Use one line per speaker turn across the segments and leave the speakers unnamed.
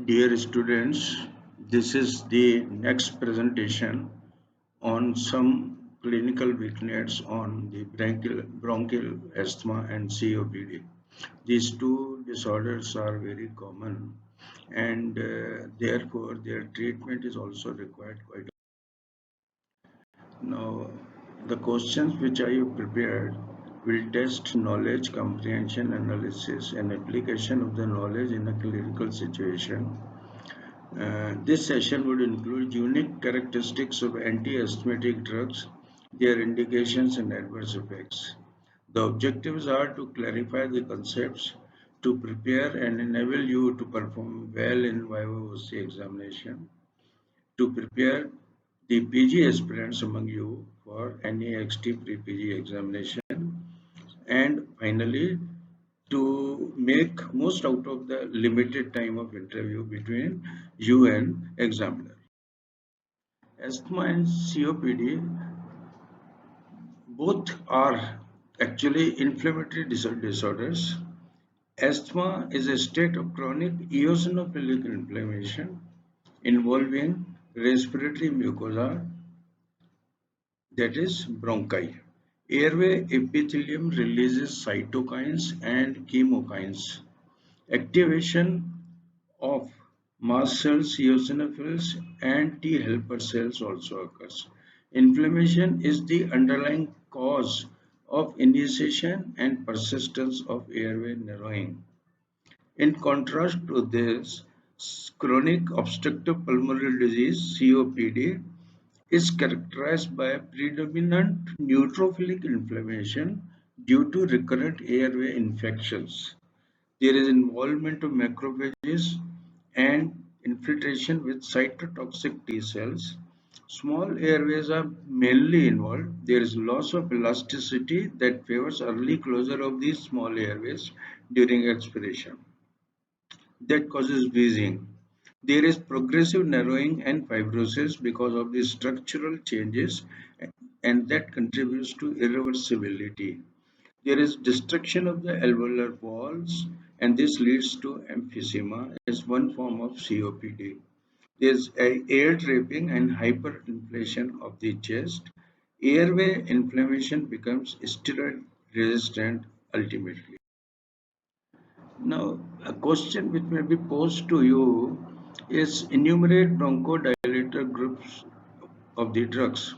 Dear students, this is the next presentation on some clinical vignettes on the bronchial asthma and COPD. These two disorders are very common and therefore their treatment is also required quite. Now, the questions which I have prepared will test knowledge, comprehension, analysis, and application of the knowledge in a clinical situation. This session would include unique characteristics of anti-asthmatic drugs, their indications and adverse effects. The objectives are to clarify the concepts, to prepare and enable you to perform well in Viva OC examination, to prepare the PG aspirants among you for NAXT pre-PG examination, and finally to make most out of the limited time of interview between you and examiner. Asthma and COPD both are actually inflammatory disorders. Asthma is a state of chronic eosinophilic inflammation involving respiratory mucosa, that is bronchi. Airway epithelium releases cytokines and chemokines. Activation of mast cells, eosinophils, and T helper cells also occurs. Inflammation is the underlying cause of initiation and persistence of airway narrowing. In contrast to this, chronic obstructive pulmonary disease (COPD) is characterized by predominant neutrophilic inflammation due to recurrent airway infections. There is involvement of macrophages and infiltration with cytotoxic T cells. Small airways are mainly involved. There is loss of elasticity that favors early closure of these small airways during expiration. That causes wheezing. There is progressive narrowing and fibrosis because of the structural changes, and that contributes to irreversibility. There is destruction of the alveolar walls, and this leads to emphysema as one form of COPD. There is air trapping and hyperinflation of the chest. Airway inflammation becomes steroid resistant ultimately. Now, a question which may be posed to you is enumerate bronchodilator groups of the drugs.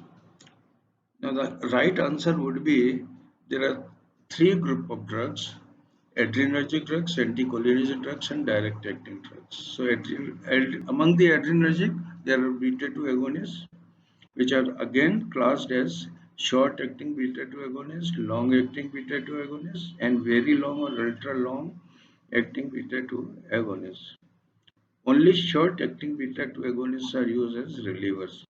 Now, the right answer would be there are three groups of drugs: adrenergic drugs, anticholinergic drugs, and direct acting drugs. So, among the adrenergic, there are beta 2 agonists, which are again classed as short acting beta 2 agonists, long acting beta 2 agonists, and very long or ultra long acting beta 2 agonists. Only short-acting beta-2 agonists are used as relievers.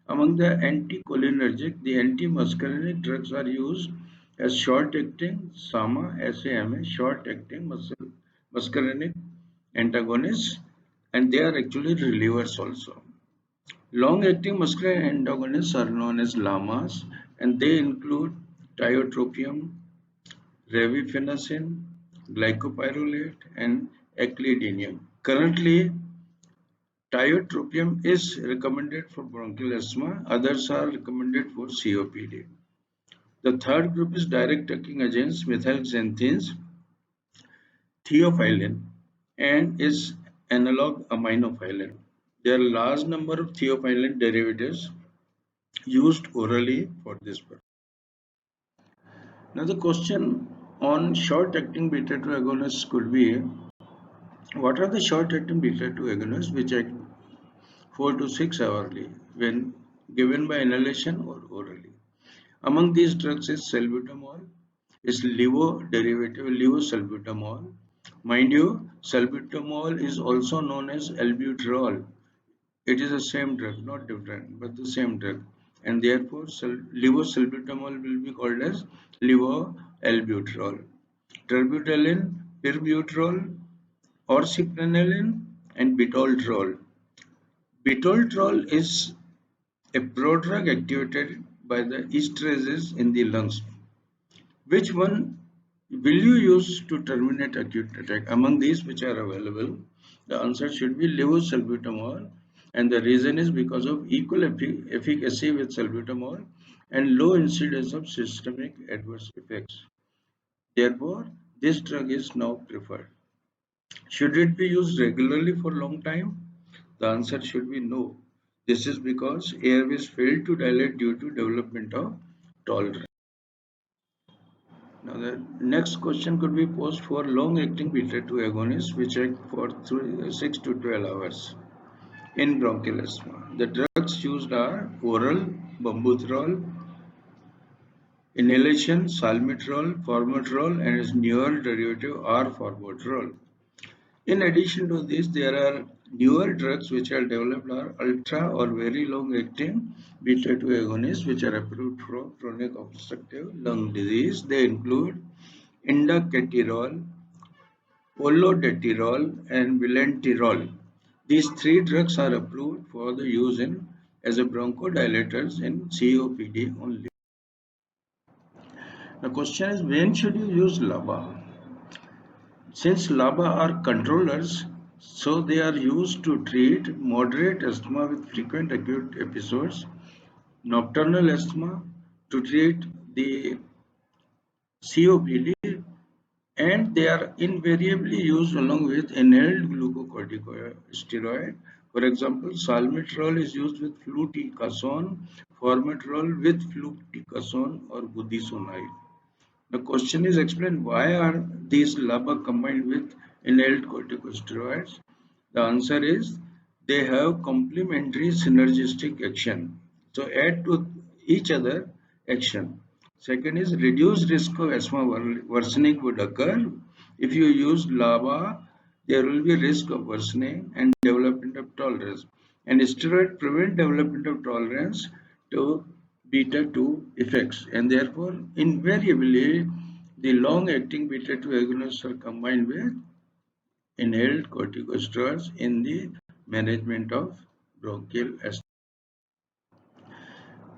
Among the anticholinergic, the antimuscarinic drugs are used as short-acting SAMA, short-acting muscarinic antagonists, and they are actually relievers also. Long-acting muscarinic antagonists are known as LAMAs, and they include tiotropium, revifenacin, glycopyrrolate, and aclidinium. Currently, tiotropium is recommended for bronchial asthma, others are recommended for COPD. The third group is direct acting agents, methylxanthines, theophylline, and is analog aminophylline. There are large number of theophylline derivatives used orally for this purpose. Now the question on short-acting beta-2 agonists could be, what are the short-acting beta-2 agonists which act 4 to 6 hourly when given by inhalation or orally? Among these drugs is salbutamol, is levo derivative levosalbutamol. Mind you, salbutamol is also known as albuterol. It is the same drug, not different, but the same drug, and therefore levosalbutamol will be called as levoalbuterol. Terbutaline, pirbuterol, orsipranilin, and bitaltrol. Bitaltrol is a prodrug activated by the esterases in the lungs. Which one will you use to terminate acute attack? Among these which are available, The answer should be levosalbutamol, and the reason is because of equal efficacy with salbutamol and low incidence of systemic adverse effects. Therefore, this drug is now preferred. Should it be used regularly for a long time? The answer should be no. This is because airways fail to dilate due to development of tolerance. Now, the next question could be posed for long-acting beta-2 agonists which act for 6 to 12 hours in bronchial asthma. The drugs used are oral, bombuterol, inhalation, salmeterol, formoterol, and its newer derivative R-formoterol. In addition to this, there are newer drugs which are developed are ultra or very long-acting beta-2 agonists which are approved for chronic obstructive lung disease. They include indacaterol, polodeterol, and vilanterol. These three drugs are approved for the use in as a bronchodilators in COPD only. The question is, when should you use LABA? Since LABA are controllers, so they are used to treat moderate asthma with frequent acute episodes, nocturnal asthma to treat the COPD, and they are invariably used along with inhaled glucocorticosteroid. For example, salmeterol is used with fluticasone, formoterol with fluticasone or budesonide. The question is explained why are these LABA combined with inhaled corticosteroids? The answer is they have complementary synergistic action. So add to each other action. Second is reduced risk of asthma worsening would occur. If you use LABA, there will be risk of worsening and development of tolerance. And steroid prevent development of tolerance to beta-2 effects, and therefore invariably the long-acting beta-2 agonists are combined with inhaled corticosteroids in the management of bronchial asthma.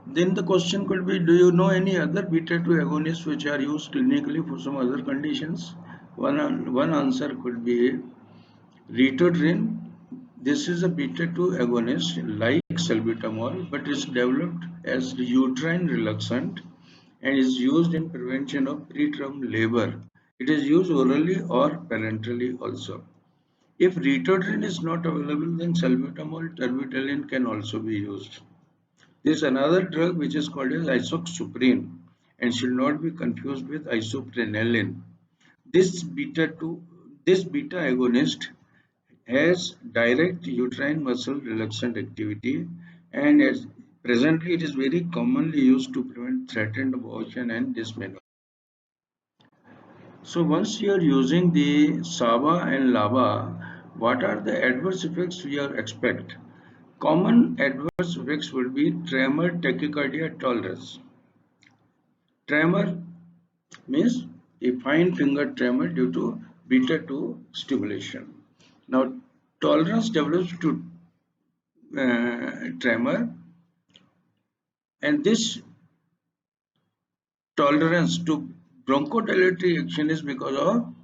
Then the question could be, do you know any other beta-2 agonists which are used clinically for some other conditions? One answer could be Ritodrin. This is a beta-2 agonist like salbutamol, but is developed as uterine relaxant and is used in prevention of preterm labor. It is used orally or parenterally also. If Ritodrin is not available, then salbutamol terbutaline can also be used. There is another drug which is called as isoxsuprine and should not be confused with isoprenaline. This beta-2, this beta agonist has direct uterine muscle relaxant activity, and as presently it is very commonly used to prevent threatened abortion and dysmenorrhea. So once you are using the SABA and LABA, what are the adverse effects we are expect? Common adverse effects would be tremor, tachycardia, tolerance. Tremor means a fine finger tremor due to beta-2 stimulation. Now tolerance develops to tremor, and this tolerance to bronchodilatory action is because of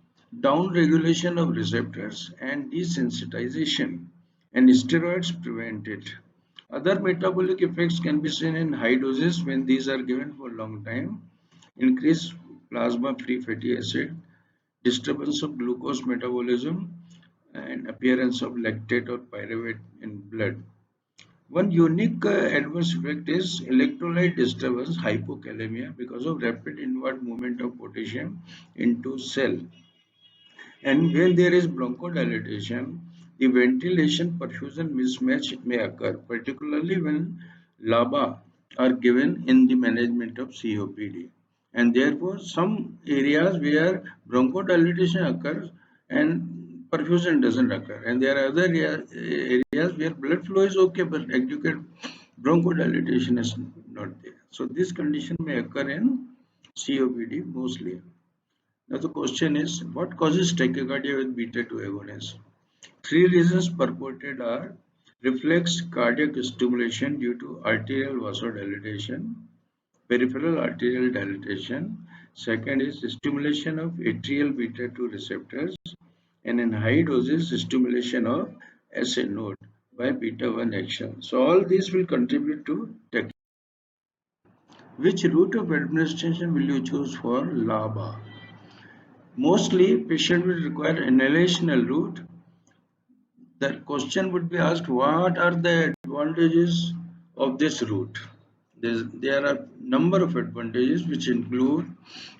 down-regulation of receptors and desensitization, and steroids prevent it. Other metabolic effects can be seen in high doses when these are given for a long time. Increased plasma-free fatty acid, disturbance of glucose metabolism, and appearance of lactate or pyruvate in blood. One unique adverse effect is electrolyte disturbance, hypokalemia, because of rapid inward movement of potassium into cell. And when there is bronchodilation, the ventilation perfusion mismatch may occur, particularly when LABA are given in the management of COPD. And therefore, some areas where bronchodilation occurs and perfusion doesn't occur. And there are other areas where blood flow is okay, but adequate bronchodilation is not there. So this condition may occur in COPD mostly. Now the question is, what causes tachycardia with beta-2 agonists? Three reasons purported are reflex cardiac stimulation due to arterial vasodilatation, peripheral arterial dilatation. Second is stimulation of atrial beta-2 receptors, and in high doses stimulation of SA node by beta 1 action. So all these will contribute to tachycardia. Which route of administration will you choose for LABA? Mostly patient will require inhalational route. The question would be asked, what are the advantages of this route? There are number of advantages which include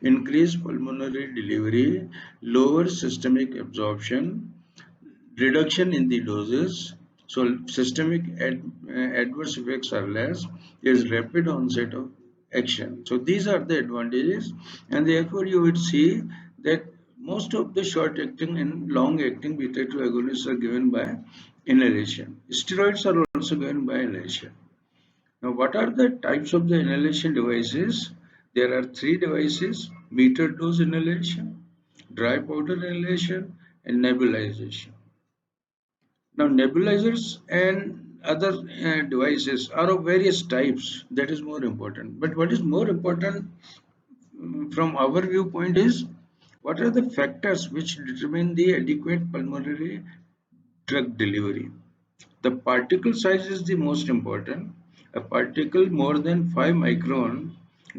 increased pulmonary delivery, lower systemic absorption, reduction in the doses, so systemic adverse effects are less, there is rapid onset of action. So these are the advantages, and therefore you would see that most of the short acting and long acting beta 2 agonists are given by inhalation. Steroids are also given by inhalation. Now, what are the types of the inhalation devices? There are three devices: meter dose inhalation, dry powder inhalation, and nebulization. Now, nebulizers and other devices are of various types. That is more important. But what is more important from our viewpoint is what are the factors which determine the adequate pulmonary drug delivery. The particle size is the most important. A particle more than 5 micron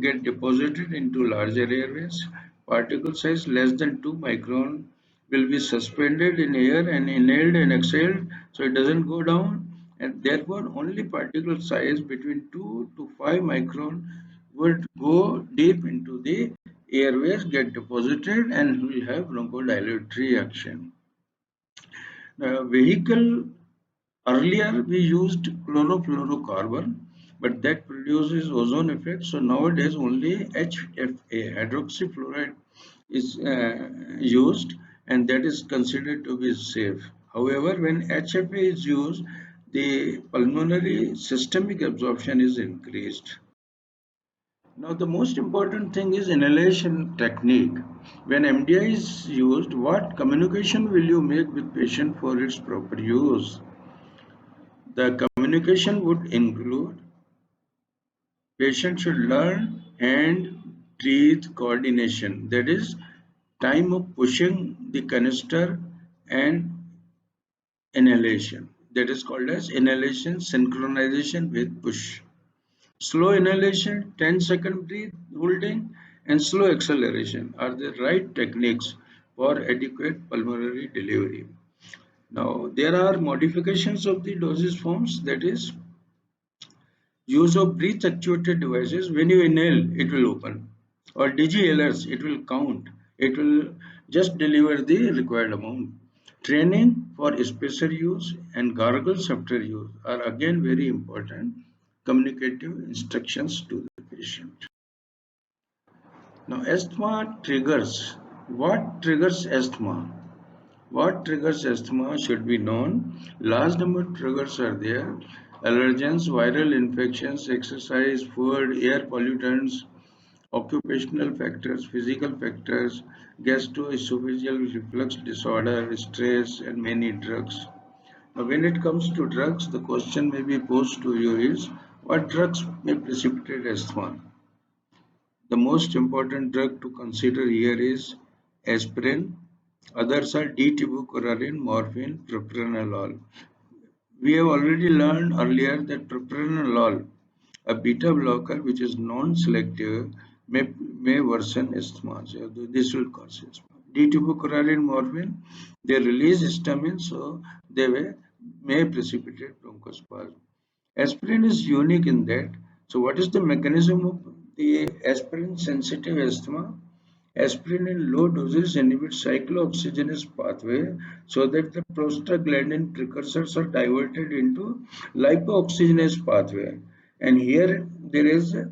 get deposited into larger airways. Particle size less than 2 micron will be suspended in air and inhaled and exhaled, so it doesn't go down, and therefore only particle size between 2 to 5 micron would go deep into the airways, get deposited, and will have bronchodilatory action. Vehicle, earlier we used chlorofluorocarbon, but that produces ozone effect. So nowadays only HFA, hydroxyfluoride, is used, and that is considered to be safe. However, when HFA is used, the pulmonary systemic absorption is increased. Now, the most important thing is inhalation technique. When MDI is used, what communication will you make with patient for its proper use? The communication would include patient should learn hand breathe coordination, that is time of pushing the canister and inhalation, that is called as inhalation synchronization with push. Slow inhalation, 10-second breath holding, and slow acceleration are the right techniques for adequate pulmonary delivery. Now, there are modifications of the dosage forms, that is, use of breath actuated devices. When you inhale, it will open, or DGLRs, it will count, it will just deliver the required amount. Training for spacer use and gargles after use are again very important communicative instructions to the patient. Now, asthma triggers. What triggers asthma? What triggers asthma should be known. Large number of triggers are there. Allergens, viral infections, exercise, food, air pollutants, occupational factors, physical factors, gastroesophageal reflux disorder, stress, and many drugs. Now, when it comes to drugs, the question may be posed to you is, what drugs may precipitate asthma? The most important drug to consider here is aspirin. Others are D-tibocurarine, morphine, propranolol. We have already learned earlier that propranolol, a beta blocker which is non-selective, may worsen asthma. So this will cause asthma. D-tibocurarine, morphine, they release histamine, so may precipitate bronchospasm. Aspirin is unique in that. So what is the mechanism of the aspirin sensitive asthma? Aspirin in low doses inhibits cyclooxygenase pathway so that the prostaglandin precursors are diverted into lipooxygenase pathway. And here there is a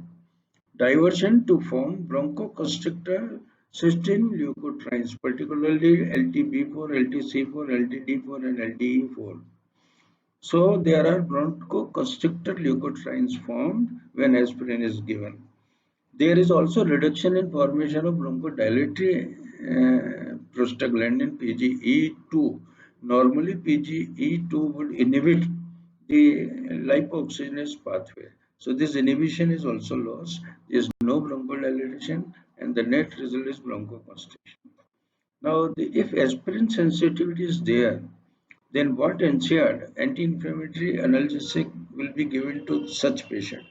diversion to form bronchoconstrictor cysteine leukotrienes, particularly LTB4, LTC4, LTD4, and LTE4. So there are bronchoconstrictor leukotrienes formed when aspirin is given. There is also reduction in formation of bronchodilatory prostaglandin PGE2. Normally PGE2 would inhibit the lipooxygenase pathway. So this inhibition is also lost. There is no bronchodilation and the net result is bronchoconstriction. Now, if aspirin sensitivity is there, then what ensured anti-inflammatory analgesic will be given to such patient?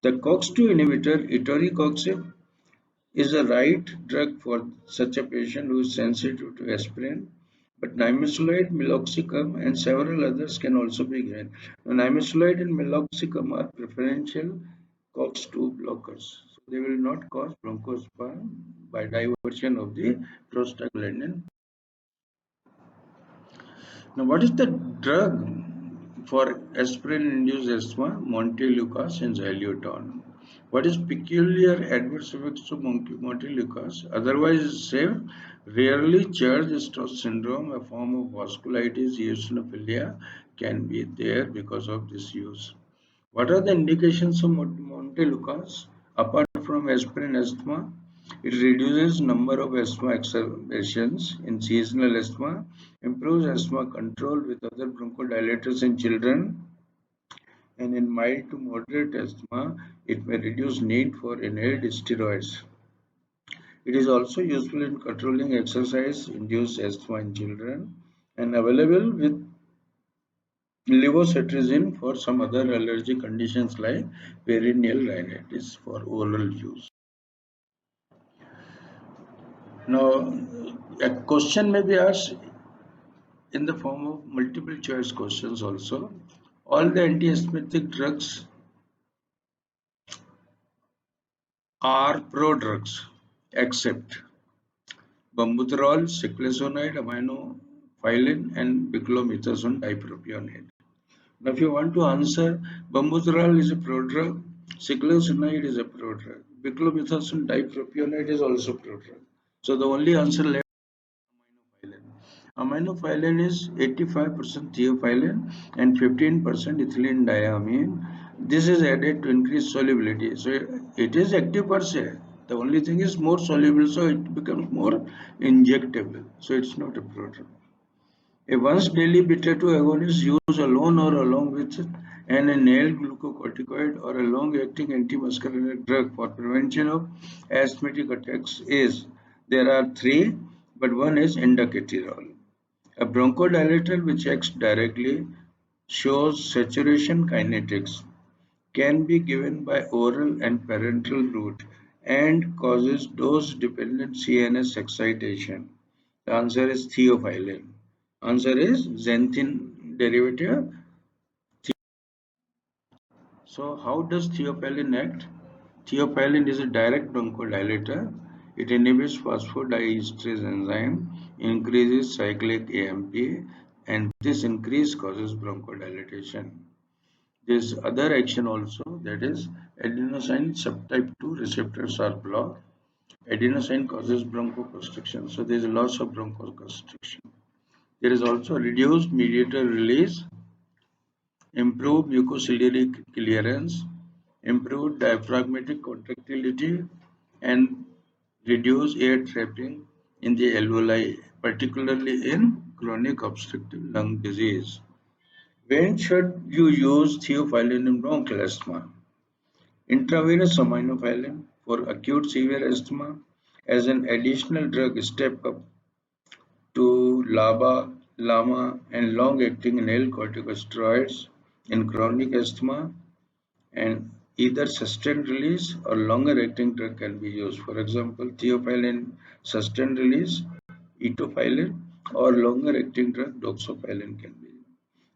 The COX-2 inhibitor, etocoxib, is the right drug for such a patient who is sensitive to aspirin, but nimesulide, meloxicam, and several others can also be given. Now, nimesulide and meloxicam are preferential COX-2 blockers, so they will not cause bronchospasm by diversion of the prostaglandin. Now, what is the drug for aspirin-induced asthma? Montelukast and xylitol. What is peculiar adverse effects of Montelukast? Otherwise safe, rarely charged stress syndrome, a form of vasculitis, eosinophilia, can be there because of this use. What are the indications of Montelukast? Apart from aspirin asthma, it reduces number of asthma exacerbations in seasonal asthma, improves asthma control with other bronchodilators in children, and in mild to moderate asthma, it may reduce need for inhaled steroids. It is also useful in controlling exercise-induced asthma in children and available with levocetirizine for some other allergy conditions like perennial rhinitis for oral use. Now, a question may be asked in the form of multiple choice questions also. All the anti-asthmatic drugs are prodrugs except Bambuterol, cyclesonide, aminophylline, and biclomethasone dipropionate. Now, if you want to answer, Bambuterol is a prodrug, cyclesonide is a prodrug, biclomethasone dipropionate is also prodrug. So the only answer left is aminophylline. Aminophylline is 85% theophylline and 15% ethylene diamine. This is added to increase solubility. So it is active per se. The only thing is more soluble, so it becomes more injectable. So it's not a prodrug. A once daily beta 2 agonist used alone or along with an inhaled glucocorticoid or a long acting antimuscarinic drug for prevention of asthmatic attacks is there are three, but one is indacaterol. A bronchodilator which acts directly shows saturation kinetics, can be given by oral and parenteral route and causes dose-dependent CNS excitation. The answer is theophylline. Answer is xanthine derivative. So how does theophylline act? Theophylline is a direct bronchodilator. It inhibits phosphodiesterase enzyme, increases cyclic AMP, and this increase causes bronchodilation. There's other action also, that is adenosine subtype 2 receptors are blocked. Adenosine causes bronchoconstriction, so there is a loss of bronchoconstriction. There is also reduced mediator release, improved mucociliary clearance, improved diaphragmatic contractility, and reduced air trapping in the alveoli, particularly in chronic obstructive lung disease. When should you use theophylline in bronchial asthma? Intravenous aminophylline for acute severe asthma as an additional drug step up to LABA, LAMA, and long-acting inhaled corticosteroids in chronic asthma, and either sustained release or longer acting drug can be used. For example, theophylline sustained release, etophylline, or longer acting drug doxophylline can be used.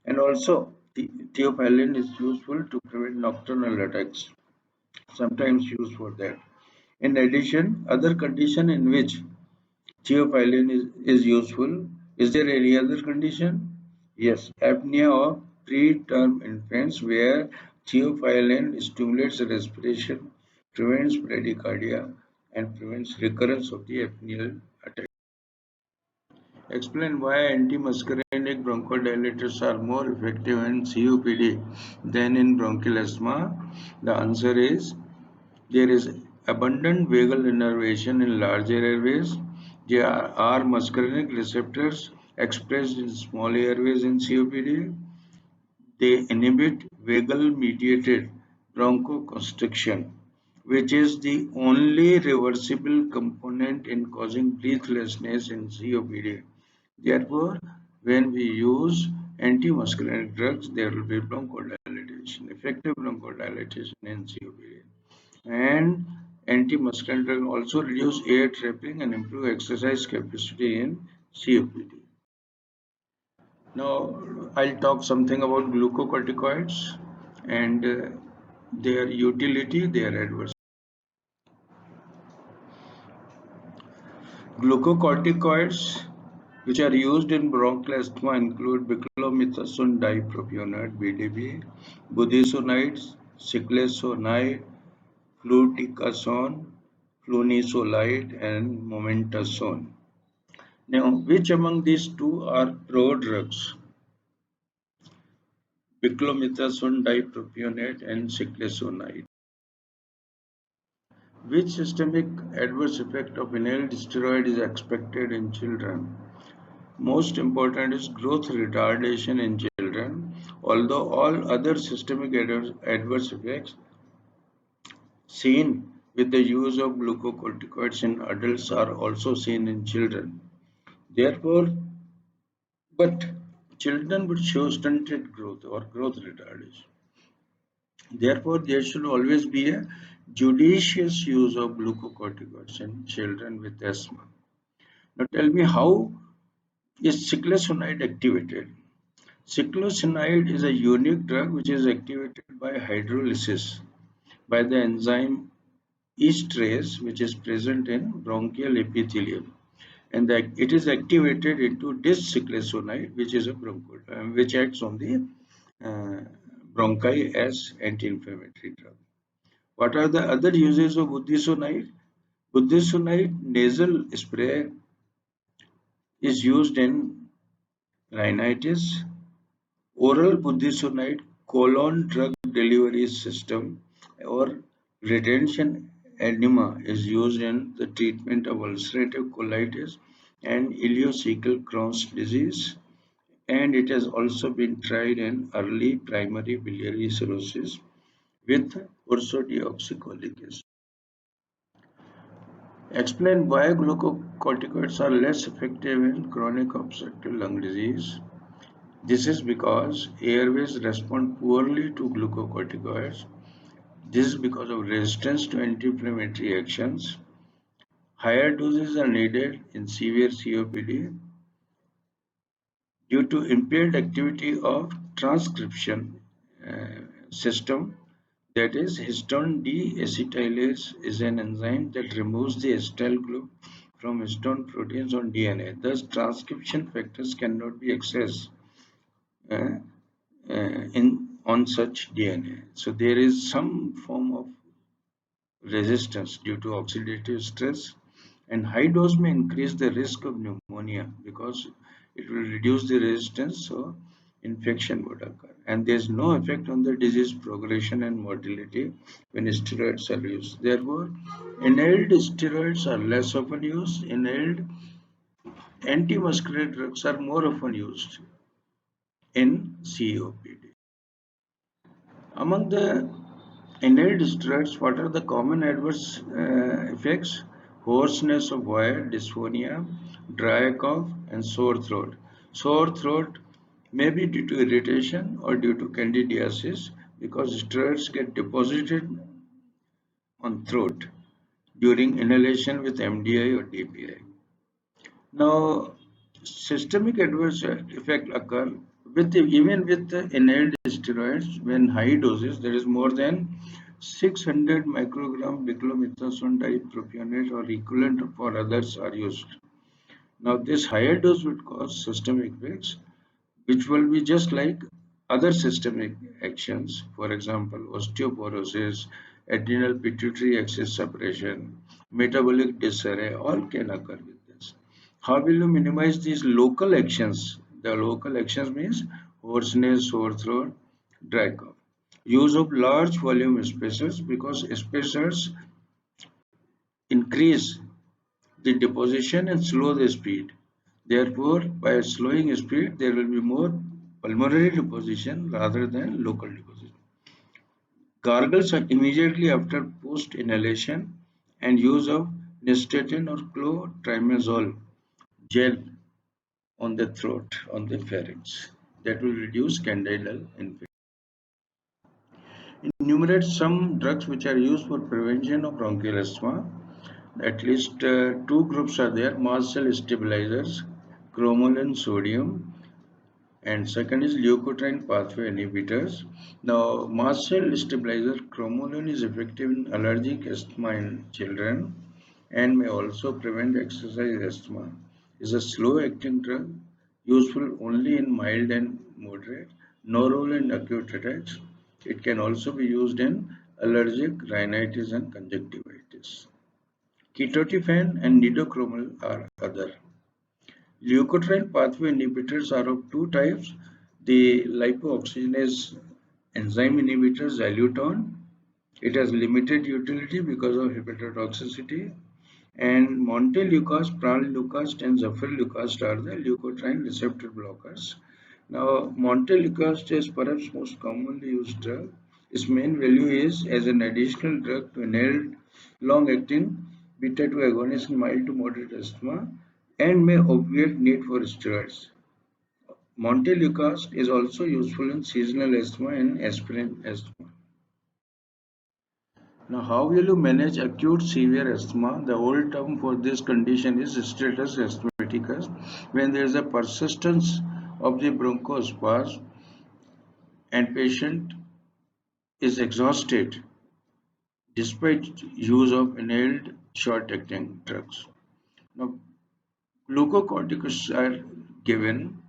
And also, theophylline is useful to prevent nocturnal attacks, sometimes used for that. In addition, other condition in which theophylline is useful. Is there any other condition? Yes, apnea of preterm infants where theophylline stimulates respiration, prevents bradycardia, and prevents recurrence of the apneal attack. Explain why antimuscarinic bronchodilators are more effective in COPD than in bronchial asthma. The answer is there is abundant vagal innervation in larger airways. There are muscarinic receptors expressed in small airways in COPD. They inhibit vagal mediated bronchoconstriction, which is the only reversible component in causing breathlessness in COPD. Therefore, when we use antimuscarinic drugs, there will be bronchodilation, effective bronchodilation in COPD. And antimuscarinic drugs also reduce air trapping and improve exercise capacity in COPD. Now, I'll talk something about glucocorticoids and their utility, their adverse. Glucocorticoids which are used in bronchial asthma include beclomethasone dipropionate (BDP), budesonide, cyclesonide, fluticasone, flunisolide, and mometasone. Now, which among these two are prodrugs? Beclomethasone dipropionate and cyclesonide. Which systemic adverse effect of inhaled steroid is expected in children? Most important is growth retardation in children, although all other systemic adverse effects seen with the use of glucocorticoids in adults are also seen in children. Therefore, but children would show stunted growth or growth retardation. Therefore, there should always be a judicious use of glucocorticoids in children with asthma. Now tell me, how is cyclesonide activated? Cyclesonide is a unique drug which is activated by hydrolysis by the enzyme esterase, which is present in bronchial epithelium, and it is activated into dis-cyclesonide, which is a which acts on the uh, bronchi as anti-inflammatory drug. What are the other uses of budesonide? Budesonide nasal spray is used in rhinitis. Oral budesonide colon drug delivery system or retention enema is used in the treatment of ulcerative colitis and ileocecal Crohn's disease, and it has also been tried in early primary biliary cirrhosis with ursodeoxycholic acid. Explain why glucocorticoids are less effective in chronic obstructive lung disease. This is because airways respond poorly to glucocorticoids. This is because of resistance to anti-inflammatory actions. Higher doses are needed in severe COPD due to impaired activity of transcription system. That is, histone deacetylase is an enzyme that removes the acetyl group from histone proteins on DNA. Thus, transcription factors cannot be accessed uh, in on such DNA. So there is some form of resistance due to oxidative stress, and high dose may increase the risk of pneumonia because it will reduce the resistance, so infection would occur. And there is no effect on the disease progression and mortality when steroids are used. Therefore, inhaled steroids are less often used. Inhaled antimuscarinic drugs are more often used in COPD. Among the inhaled steroids, what are the common adverse effects? Hoarseness of voice, dysphonia, dry cough, and sore throat. Sore throat may be due to irritation or due to candidiasis because steroids get deposited on throat during inhalation with MDI or DPI. Now, systemic adverse effect occur even with the inhaled steroids when high doses, there is more than 600 microgram beclomethasone dipropionate or equivalent for others are used. Now, this higher dose would cause systemic effects, which will be just like other systemic actions, for example, osteoporosis, adrenal pituitary axis suppression, metabolic disarray, all can occur with this. How will you minimize these local actions? The local actions means hoarseness, sore throat, dry cough. Use of large volume spacers because spacers increase the deposition and slow the speed. Therefore, by slowing speed, there will be more pulmonary deposition rather than local deposition. Gargles are immediately after post inhalation, and use of nystatin or clotrimazole gel on the throat, on the pharynx. That will reduce candidal infection. Enumerate some drugs which are used for prevention of bronchial asthma. At least two groups are there: mast cell stabilizers, cromolyn sodium, and second is leukotriene pathway inhibitors. Now, mast cell stabilizer cromolyn is effective in allergic asthma in children and may also prevent exercise asthma. Is a slow acting drug useful only in mild and moderate, no role in acute attacks. It can also be used in allergic rhinitis and conjunctivitis. Ketotifen and nidokromol are other. Leukotriene pathway inhibitors are of two types: the lipooxygenase enzyme inhibitor xylitol. It has limited utility because of hepatotoxicity. And montelukast, pralucast, and zafirlukast are the leukotriene receptor blockers. Now, montelukast is perhaps most commonly used drug. Its main value is as an additional drug to inhaled long-acting beta-2 agonist in mild to moderate asthma and may obviate need for steroids. Montelukast is also useful in seasonal asthma and aspirin asthma. Now, how will you manage acute severe asthma? The old term for this condition is status asthmaticus. When there is a persistence of the bronchospasm and patient is exhausted despite use of inhaled short-acting drugs. Now, glucocorticoids are given.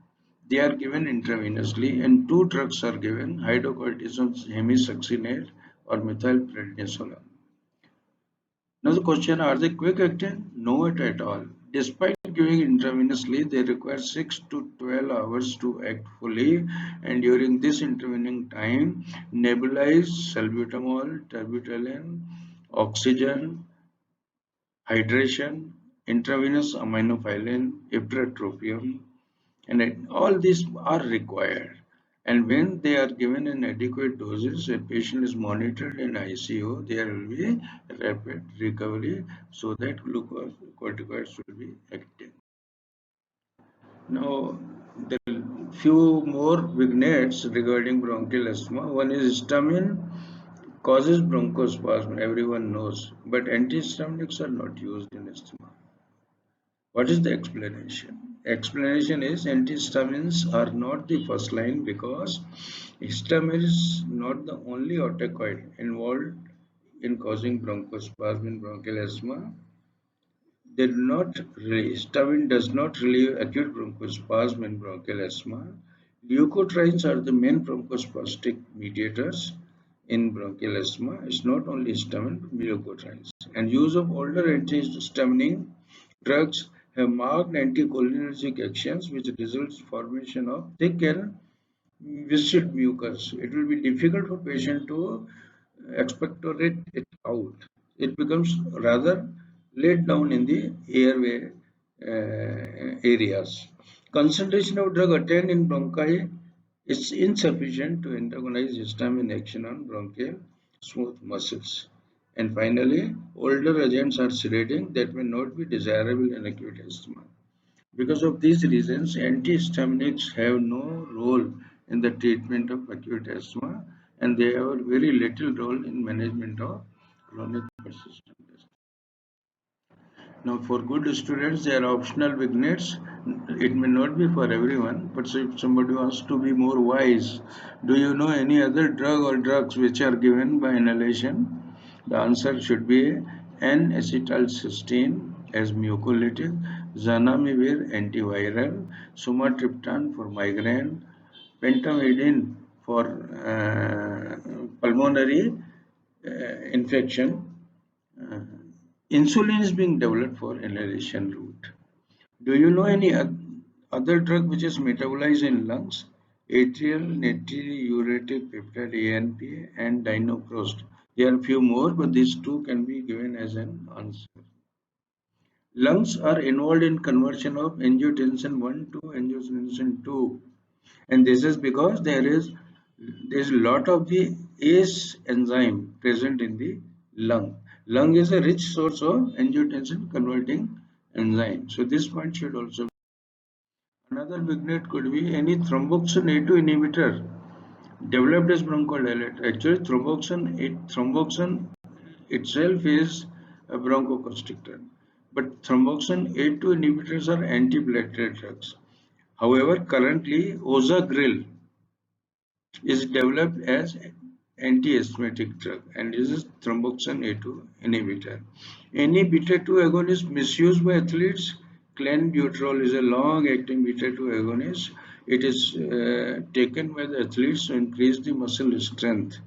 They are given intravenously, and two drugs are given: hydrocortisone hemisuccinate or methylprednisolone. Now the question, are they quick acting? No, at all. Despite giving intravenously, they require 6 to 12 hours to act fully, and during this intervening time, nebulize salbutamol, terbutaline, oxygen, hydration, intravenous aminophylline, ipratropium, and all these are required. And when they are given in adequate doses, a patient is monitored in ICU, there will be rapid recovery so that glucocorticoids will be active. Now, there are few more vignettes regarding bronchial asthma. One is histamine causes bronchospasm, everyone knows, but antihistaminics are not used in asthma. What is the explanation? Explanation is antihistamines are not the first line because histamine is not the only otocoid involved in causing bronchospasm in bronchial asthma. Histamine does not relieve acute bronchospasm in bronchial asthma. Leukotrienes are the main bronchospastic mediators in bronchial asthma. It's not only histamine but leukotrienes. And use of older antihistaminic drugs have marked anticholinergic actions which results formation of thick and viscid mucus. It will be difficult for patient to expectorate it out. It becomes rather laid down in the airway areas. Concentration of drug attained in bronchi is insufficient to antagonize histamine action on bronchial smooth muscles. And finally, older agents are sedating that may not be desirable in acute asthma. Because of these reasons, antihistaminics have no role in the treatment of acute asthma, and they have very little role in management of chronic persistent asthma. Now, for good students, they are optional vignettes. It may not be for everyone, but if somebody wants to be more wise, do you know any other drug or drugs which are given by inhalation? The answer should be N-acetylcysteine as mucolytic, zanamivir antiviral, sumatriptan for migraine, pentamidine for pulmonary infection. Uh, Insulin is being developed for inhalation route. Do you know any other drug which is metabolized in lungs? Atrial natriuretic peptide ANP and dinoprost. There are few more, but these two can be given as an answer. Lungs are involved in conversion of angiotensin 1 to angiotensin 2, and this is because there is a lot of the ACE enzyme present in the lung. Lung is a rich source of angiotensin converting enzyme. So this point should also. Another vignette could be any thromboxane A2 inhibitor developed as bronchodilate. Actually, thromboxane itself is a bronchoconstrictor, but thromboxane A2 inhibitors are antiplatelet drugs. However, currently Ozagrel is developed as anti-asthmatic drug and is a thromboxane A2 inhibitor. Any beta 2 agonist misused by athletes, clenbuterol is a long-acting beta 2 agonist. It is taken by the athletes to increase the muscle strength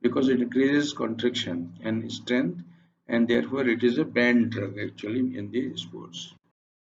because it increases contraction and strength, and therefore it is a banned drug actually in the sports.